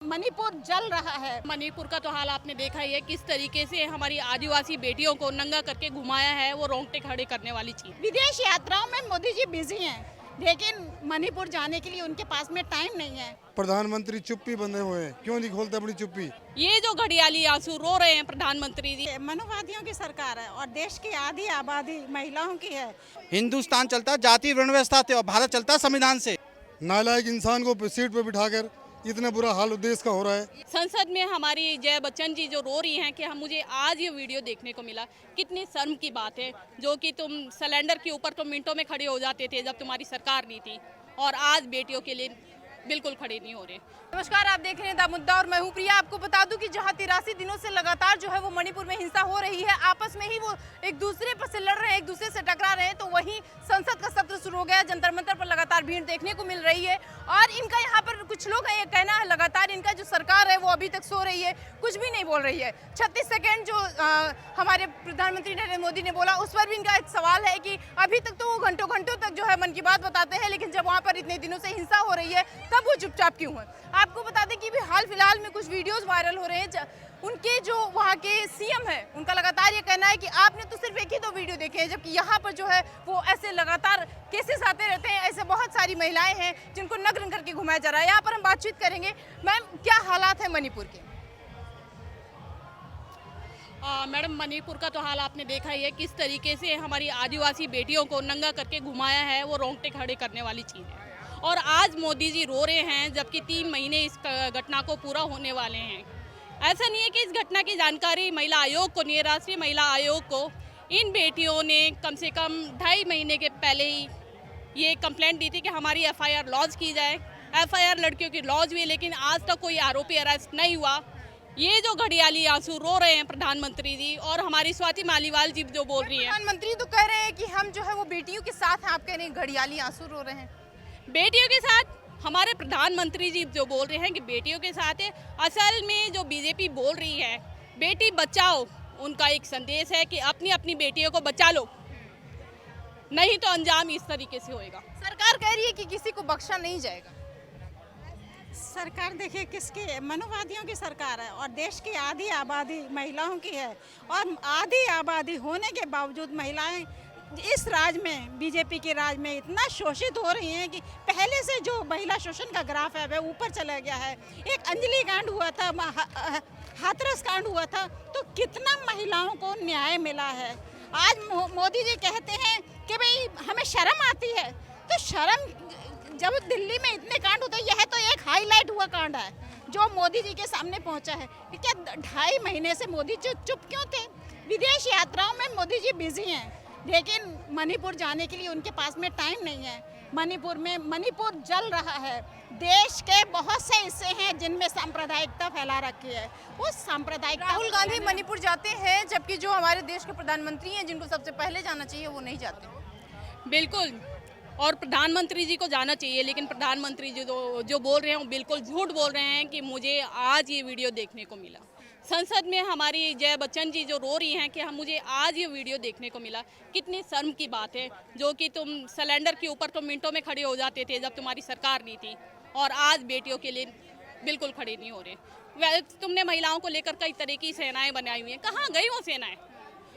मणिपुर जल रहा है। मणिपुर का तो हाल आपने देखा ही है, किस तरीके से हमारी आदिवासी बेटियों को नंगा करके घुमाया है, वो रोंगटे खड़े करने वाली चीज। विदेश यात्राओं में मोदी जी बिजी हैं, लेकिन मणिपुर जाने के लिए उनके पास में टाइम नहीं है। प्रधानमंत्री चुप्पी बंधे हुए हैं, क्यों नहीं खोलते अपनी चुप्पी? ये जो घड़ियाली आंसू रो रहे हैं प्रधानमंत्री जी। मनुवादियों की सरकार है और देश की आधी आबादी महिलाओं की है। हिंदुस्तान चलता जाति वर्ण व्यवस्था से और भारत चलता संविधान से। नालायक इंसान को सीट पर बिठाकर इतना बुरा हाल देश का हो रहा है। संसद में हमारी जया बच्चन जी जो रो रही हैं कि मुझे आज ये वीडियो देखने को मिला, कितनी शर्म की बात है। जो कि तुम सिलेंडर के ऊपर तो मिनटों में खड़े हो जाते थे जब तुम्हारी सरकार नहीं थी, और आज बेटियों के लिए बिल्कुल खड़े नहीं हो रहे। नमस्कार, आप देख रहे हैं द मुद्दा और मैं हूं प्रिया। आपको बता दूं कि जहां 83 दिनों से लगातार जो है वो मणिपुर में हिंसा हो रही है, आपस में ही वो एक दूसरे पर से लड़ रहे हैं, एक दूसरे से टकरा रहे हैं, तो वहीं संसद का सत्र शुरू हो गया। जंतर मंतर पर लगातार भीड़ देखने को मिल रही है और इनका यहाँ पर कुछ लोग हैं, ये कहना है लगातार इनका जो सरकार है वो अभी तक सो रही है, कुछ भी नहीं बोल रही है। 36 सेकेंड जो हमारे प्रधानमंत्री नरेंद्र मोदी ने बोला, उस पर भी इनका एक सवाल है कि अभी तक तो वो घंटों घंटों तक जो है मन की बात बताते हैं, लेकिन जब वहाँ पर इतने दिनों से हिंसा हो रही है तब वो चुपचाप क्यों है। आपको बता दें कि भी हाल फिलहाल में कुछ वीडियोस वायरल हो रहे हैं। उनके जो वहाँ के सीएम है, उनका लगातार ये कहना है कि आपने तो सिर्फ एक ही दो वीडियो देखे हैं, जबकि यहाँ पर जो है वो ऐसे लगातार केसेस आते रहते हैं। ऐसे बहुत सारी महिलाएं हैं जिनको नग्न करके घुमाया जा रहा है। यहाँ पर हम बातचीत करेंगे। मैम, क्या हालात है मणिपुर के? मैडम, मणिपुर का तो हाल आपने देखा ही है, किस तरीके से हमारी आदिवासी बेटियों को नंगा करके घुमाया है, वो रोंगटे खड़े करने वाली चीज़ है। और आज मोदी जी रो रहे हैं जबकि 3 महीने इस घटना को पूरा होने वाले हैं। ऐसा नहीं है कि इस घटना की जानकारी महिला आयोग को नहीं है, राष्ट्रीय महिला आयोग को। इन बेटियों ने कम से कम 2.5 महीने के पहले ही ये कंप्लेंट दी थी कि हमारी FIR लॉन्च की जाए। FIR लड़कियों की लॉन्च हुई, लेकिन आज तक कोई आरोपी अरेस्ट नहीं हुआ। ये जो घड़ियाली आंसू रो रहे हैं प्रधानमंत्री जी और हमारी स्वाति मालीवाल जी जो बोल रही है। प्रधानमंत्री तो कह रहे हैं कि हम जो है वो बेटियों के साथ हैं, आप कह रहे हैं घड़ियाली आंसू रो रहे हैं। बेटियों के साथ हमारे प्रधानमंत्री जी जो बोल रहे हैं कि बेटियों के साथ है। असल में जो बीजेपी बोल रही है बेटी बचाओ, उनका एक संदेश है कि अपनी अपनी बेटियों को बचा लो, नहीं तो अंजाम इस तरीके से होएगा। सरकार कह रही है कि किसी को बख्शा नहीं जाएगा। सरकार देखिए किसकी, मनुवादियों की सरकार है और देश की आधी आबादी महिलाओं की है। और आधी आबादी होने के बावजूद महिलाएं इस राज में, बीजेपी के राज में इतना शोषित हो रही हैं कि पहले से जो महिला शोषण का ग्राफ है वह ऊपर चला गया है। एक अंजलि कांड हुआ था, हाथरस कांड हुआ था, तो कितना महिलाओं को न्याय मिला है। आज मोदी जी कहते हैं कि भाई हमें शर्म आती है, तो शर्म जब दिल्ली में इतने कांड होते हैं, यह तो एक हाईलाइट हुआ कांड है जो मोदी जी के सामने पहुंचा है। क्या 2.5 महीने से मोदी जी चुप क्यों थे? विदेश यात्राओं में मोदी जी बिजी हैं, लेकिन मणिपुर जाने के लिए उनके पास में टाइम नहीं है। मणिपुर जल रहा है। देश के बहुत से हिस्से हैं जिनमें सांप्रदायिकता फैला रखी है। उस सांप्रदायिक राहुल गांधी मणिपुर जाते हैं, जबकि जो हमारे देश के प्रधानमंत्री हैं जिनको सबसे पहले जाना चाहिए वो नहीं जाते। बिल्कुल, और प्रधानमंत्री जी को जाना चाहिए, लेकिन प्रधानमंत्री जी जो बोल रहे हैं वो बिल्कुल झूठ बोल रहे हैं कि मुझे आज ये वीडियो देखने को मिला। संसद में हमारी जया बच्चन जी जो रो रही हैं कि मुझे आज ये वीडियो देखने को मिला, कितनी शर्म की बात है। जो कि तुम सिलेंडर के ऊपर तो मिनटों में खड़े हो जाते थे जब तुम्हारी सरकार नहीं थी, और आज बेटियों के लिए बिल्कुल खड़े नहीं हो रहे। तुमने महिलाओं को लेकर कई तरह की सेनाएं बनाई हुई हैं, कहाँ गई वो सेनाएं?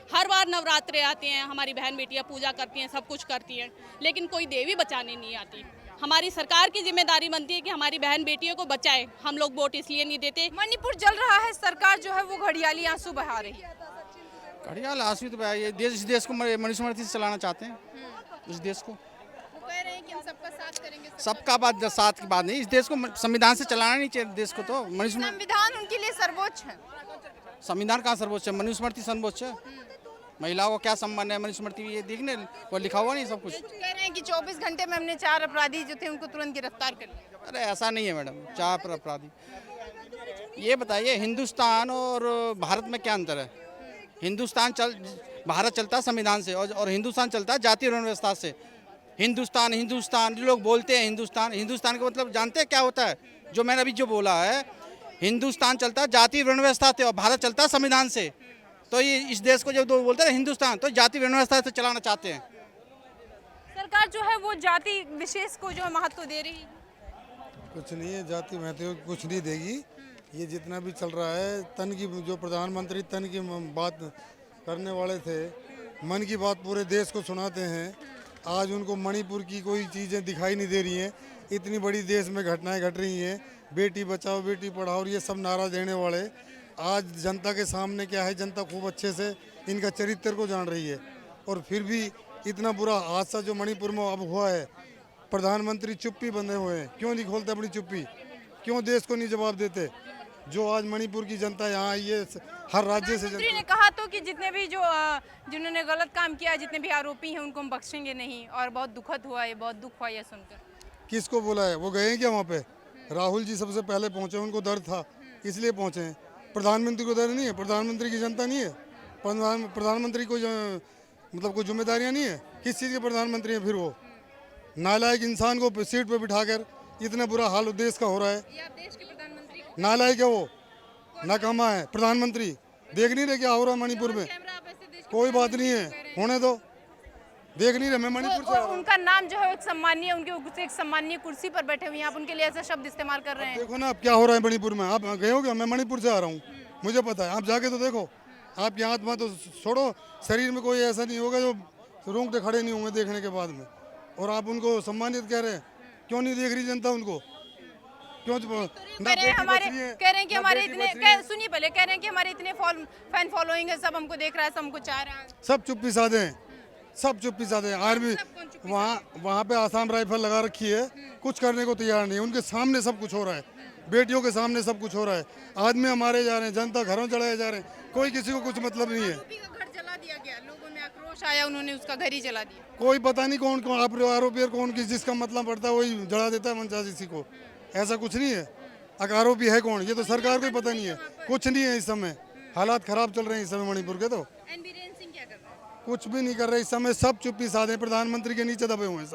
हर बार नवरात्रे आते हैं, हमारी बहन बेटियां पूजा करती हैं, सब कुछ करती हैं, लेकिन कोई देवी बचाने नहीं आती। हमारी सरकार की जिम्मेदारी बनती है कि हमारी बहन बेटियों को बचाए। हम लोग वोट इसलिए नहीं देते। मणिपुर जल रहा है, सरकार जो है वो घड़ियाली आंसू बहा रही है। घड़ियाल आंसू तो भाई, इस देश को मनुस्मृति से चलाना चाहते हैं। इस देश को वो कह रहे हैं कि हम सबका साथ करेंगे। सबका बात साथ की बात नहीं, इस देश को संविधान से चलाना नहीं चाहिए। देश को तो मनुस्मृति, संविधान उनके लिए सर्वोच्च है। संविधान कहाँ सर्वोच्च है? मनुस्मृति सर्वोच्च है। महिलाओं को क्या सम्मान है? मनुस्मृति ये देखने वो लिखा हुआ नहीं सब कुछ। कह रहे हैं कि 24 घंटे में हमने 4 अपराधी जो थे उनको तुरंत गिरफ्तार कर लिया। अरे ऐसा नहीं है मैडम, 4 अपराधी। ये बताइए हिंदुस्तान और भारत में क्या अंतर है? भारत चलता संविधान से और हिंदुस्तान चलता जाति वर्ण व्यवस्था से। हिंदुस्तान जो लोग बोलते हैं, हिंदुस्तान का मतलब जानते हैं क्या होता है? जो मैंने अभी जो बोला है, हिंदुस्तान चलता जाति वर्ण व्यवस्था से और भारत चलता संविधान से। तो ये इस देश को जब दो बोलते हैं हिंदुस्तान, तो जाति वर्ण व्यवस्था से चलाना चाहते हैं। सरकार जो है वो जाति विशेष को जो है महत्व दे रही है। कुछ नहीं है, जाति महत्व कुछ नहीं देगी। ये जितना भी चल रहा है, तन की जो प्रधानमंत्री तन की बात करने वाले थे, मन की बात पूरे देश को सुनाते हैं। आज उनको मणिपुर की कोई चीज़ें दिखाई नहीं दे रही हैं। इतनी बड़ी देश में घटनाएं घट रही हैं, बेटी बचाओ बेटी पढ़ाओ, और ये सब नारा देने वाले आज जनता के सामने क्या है, जनता खूब अच्छे से इनका चरित्र को जान रही है। और फिर भी इतना बुरा हादसा जो मणिपुर में अब हुआ है, प्रधानमंत्री चुप्पी बंधे हुए हैं। क्यों नहीं खोलते अपनी चुप्पी, क्यों देश को नहीं जवाब देते? जो आज मणिपुर की जनता यहाँ आई है, हर राज्य से प्रधानमंत्री ने कहा तो कि जितने भी जिन्होंने गलत काम किया, जितने भी आरोपी हैं उनको हम बख्शेंगे नहीं, और बहुत दुखद हुआ है, बहुत दुख हुआ ये सुनकर। किसको बोला है? वो गए हैं क्या वहाँ पे? राहुल जी सबसे पहले पहुँचे, उनको दर्द था इसलिए पहुँचे हैं। प्रधानमंत्री को दर्द नहीं है? प्रधानमंत्री की जनता नहीं है? प्रधानमंत्री को मतलब कोई जिम्मेदारियाँ नहीं है? किस चीज़ के प्रधानमंत्री हैं फिर वो? नालायक इंसान को सीट पे बिठाकर इतना बुरा हाल देश का हो रहा है। ये आप देश के प्रधानमंत्री नालायक है वो, नाकामा है प्रधानमंत्री। देख नहीं रहे क्या हो रहा है मणिपुर में? कैमरा आप ऐसे देश के कोई बात नहीं है, होने दो, देख नहीं रहे। मैं मणिपुर से आ रहा हूँ। उनका नाम जो है एक सम्मानीय, उनके एक सम्मानीय कुर्सी पर बैठे हुए हैं, आप उनके लिए ऐसा शब्द इस्तेमाल कर रहे हैं। देखो ना अब क्या हो रहा है मणिपुर में। आप गए हो क्या? मैं मणिपुर से आ रहा हूँ, मुझे पता है। आप जाके तो देखो। आप यहाँ आत्मा तो छोड़ो, शरीर में कोई ऐसा नहीं होगा जो रोंगटे खड़े नहीं होंगे देखने के बाद में। और आप उनको सम्मानित कह रहे हैं, क्यों नहीं देख रही जनता उनको? क्यों कह रहे हैं हमारे, कह रहे हैं कि हमारे इतने, सुनिए पहले, कह रहे हैं कि हमारे इतने फैन फॉलोइंग है, सब हमको देख रहा है, सब हमको चाह रहा है। सब चुप्पी साधे हैं, सब चुप्पी साधे हैं। आर्मी वहाँ पे आसाम राइफल लगा रखी है, कुछ करने को तैयार नहीं है। उनके सामने सब कुछ हो रहा है, बेटियों के सामने सब कुछ हो रहा है। आदमी हमारे जा रहे हैं, जनता घरों चढ़ाए जा रहे हैं, कोई किसी को कुछ मतलब नहीं है। आरोपी का घर जला दिया गया, लोगों में आक्रोश आया, उन्होंने उसका घर ही जला दिया। कोई पता नहीं कौन कौन आरोपी कौन किस जिसका मतलब पड़ता है वही जला देता है मनचा किसी को। ऐसा कुछ नहीं है। आरोपी है कौन, ये तो सरकार को ही पता नहीं है। कुछ नहीं है इस समय, हालात खराब चल रहे हैं इस समय मणिपुर के। तो एन बीरेन सिंह क्या कर रहे हैं? कुछ भी नहीं कर रहे इस समय, सब चुप्पी साधे, प्रधानमंत्री के नीचे दबे हुए हैं।